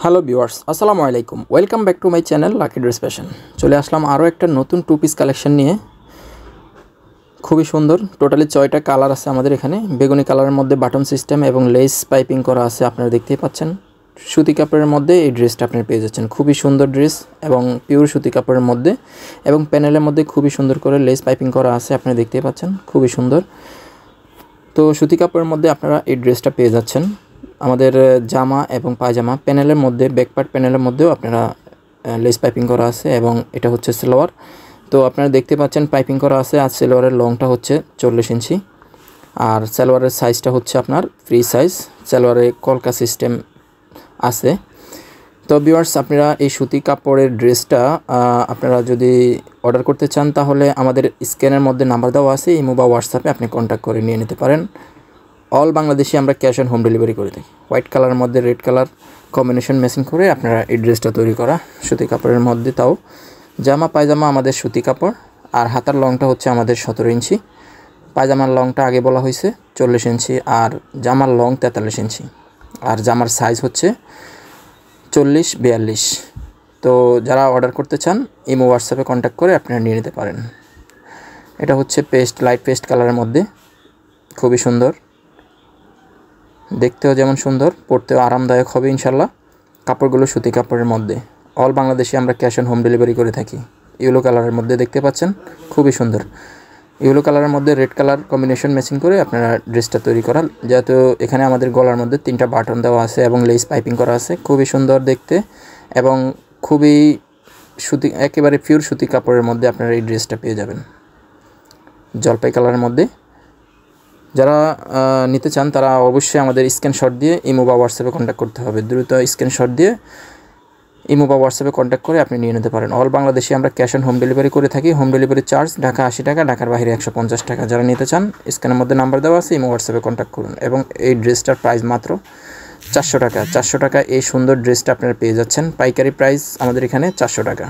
Hello viewers, আসসালামু আলাইকুম। Welcome back to my channel lucky dress fashion. চলে আসলাম আরও একটা নতুন টু পিস কালেকশন নিয়ে। খুবই সুন্দর, টোটালি 6টা কালার আছে আমাদের এখানে। বেগুনি কালারের মধ্যে বাটন সিস্টেম এবং লেস পাইপিং করা আছে, আপনারা দেখতেই পাচ্ছেন। সুতি কাপড়ের মধ্যে এই ড্রেসটা আপনারা পেয়ে যাচ্ছেন। খুবই সুন্দর ড্রেস এবং পিওর সুতি কাপড়ের মধ্যে, এবং প্যানেলের মধ্যে খুবই সুন্দর করে লেস পাইপিং করা আছে, আপনারা দেখতেই পাচ্ছেন। খুবই সুন্দর। তো সুতি কাপড়ের মধ্যে আপনারা এই ড্রেসটা পেয়ে যাচ্ছেন। আমাদের জামা এবং পায়জামা প্যানেলের মধ্যে, ব্যাকপার্ট প্যানেলের মধ্যেও আপনারা লেস পাইপিং করা আছে, এবং এটা হচ্ছে সালোয়ার। তো আপনারা দেখতে পাচ্ছেন পাইপিং করা আছে। আর সালোয়ারের লংটা হচ্ছে 40 ইঞ্চি, আর সালোয়ারের সাইজটা হচ্ছে আপনার ফ্রি সাইজ। সালোয়ারে কলকা সিস্টেম আছে। তো ভিউয়ার্স, আপনারা এই সুতি কাপড়ের ড্রেসটা আপনারা যদি অর্ডার করতে চান, তাহলে আমাদের স্ক্যানের মধ্যে নাম্বার দেওয়া আছে, ইমো বা হোয়াটসঅ্যাপে আপনি কন্ট্যাক্ট করে নিয়ে নিতে পারেন। অল বাংলাদেশে আমরা ক্যাশ অন হোম ডেলিভারি করে থাকি। হোয়াইট কালারের মধ্যে রেড কালার কম্বিনেশন ম্যাচিং করে আপনারা এই ড্রেসটা তৈরি করা সুতি কাপড়ের মধ্যে। তাও জামা পায়জামা আমাদের সুতি কাপড়, আর হাতার লংটা হচ্ছে আমাদের 17 ইঞ্চি। পায়জামার লংটা আগে বলা হয়েছে 40 ইঞ্চি, আর জামার লং 43 ইঞ্চি, আর জামার সাইজ হচ্ছে 40-42। তো যারা অর্ডার করতে চান, ইমো হোয়াটসঅ্যাপে কন্ট্যাক্ট করে আপনারা নিয়ে নিতে পারেন। এটা হচ্ছে লাইট পেস্ট কালারের মধ্যে, খুবই সুন্দর, দেখতেও যেমন সুন্দর, পরতেও আরামদায়ক হবে ইনশাল্লাহ। কাপড়গুলো সুতি কাপড়ের মধ্যে। অল বাংলাদেশে আমরা ক্যাশ অন হোম ডেলিভারি করে থাকি। ইয়েলো কালারের মধ্যে দেখতে পাচ্ছেন, খুবই সুন্দর। ইয়েলো কালারের মধ্যে রেড কালার কম্বিনেশন ম্যাচিং করে আপনারা ড্রেসটা তৈরি করা। যেহেতু এখানে আমাদের গলার মধ্যে 3টা বাটন দেওয়া আছে এবং লেস পাইপিং করা আছে, খুবই সুন্দর দেখতে, এবং খুবই সুতি, একেবারে পিওর সুতি কাপড়ের মধ্যে আপনারা এই ড্রেসটা পেয়ে যাবেন জলপাই কালারের মধ্যে। যারা নিতে চান তারা অবশ্যই আমাদের স্ক্রিনশট দিয়ে ইমো বা হোয়াটসঅ্যাপে কন্ট্যাক্ট করতে হবে। দ্রুত স্ক্রিনশট দিয়ে ইমো বা হোয়াটসঅ্যাপে কন্ট্যাক্ট করে আপনি নিয়ে নিতে পারেন। অল বাংলাদেশে আমরা ক্যাশ অন হোম ডেলিভারি করে থাকি। হোম ডেলিভারি চার্জ ঢাকা 80 টাকা, ঢাকার বাইরে 150 টাকা। যারা নিতে চান, স্ক্রিনের মধ্যে নাম্বার দেওয়া আছে, ইমো হোয়াটসঅ্যাপে কন্ট্যাক্ট করুন। এবং এই ড্রেসটার প্রাইস মাত্র 400 টাকা। 400 টাকা এই সুন্দর ড্রেসটা আপনারা পেয়ে যাচ্ছেন। পাইকারি প্রাইস আমাদের এখানে 400 টাকা।